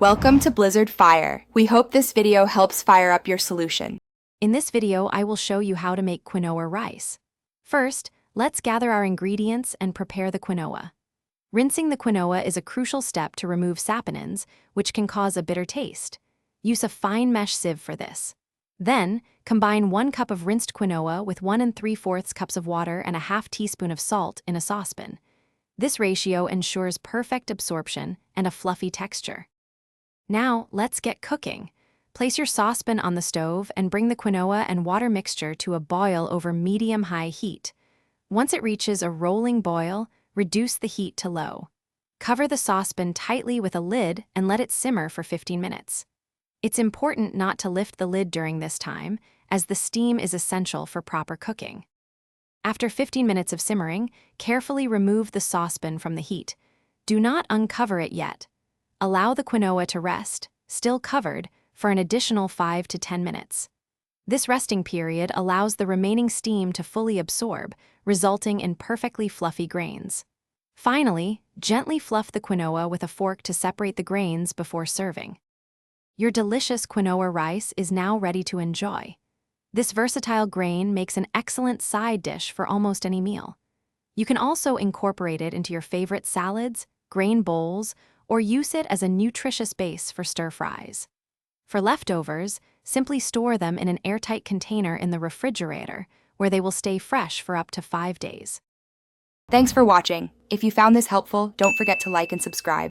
Welcome to Blizzard Fire. We hope this video helps fire up your solution. In this video, I will show you how to make quinoa rice. First, let's gather our ingredients and prepare the quinoa. Rinsing the quinoa is a crucial step to remove saponins, which can cause a bitter taste. Use a fine mesh sieve for this. Then, combine 1 cup of rinsed quinoa with 1 3/4 cups of water and a half teaspoon of salt in a saucepan. This ratio ensures perfect absorption and a fluffy texture. Now, let's get cooking. Place your saucepan on the stove and bring the quinoa and water mixture to a boil over medium-high heat. Once it reaches a rolling boil, reduce the heat to low. Cover the saucepan tightly with a lid and let it simmer for 15 minutes. It's important not to lift the lid during this time, as the steam is essential for proper cooking. After 15 minutes of simmering, carefully remove the saucepan from the heat. Do not uncover it yet. Allow the quinoa to rest, still covered, for an additional 5 to 10 minutes. This resting period allows the remaining steam to fully absorb, resulting in perfectly fluffy grains. Finally, gently fluff the quinoa with a fork to separate the grains before serving. Your delicious quinoa rice is now ready to enjoy. This versatile grain makes an excellent side dish for almost any meal. You can also incorporate it into your favorite salads, grain bowls, or use it as a nutritious base for stir-fries. For leftovers, simply store them in an airtight container in the refrigerator, where they will stay fresh for up to 5 days. Thanks for watching. If you found this helpful, don't forget to like and subscribe.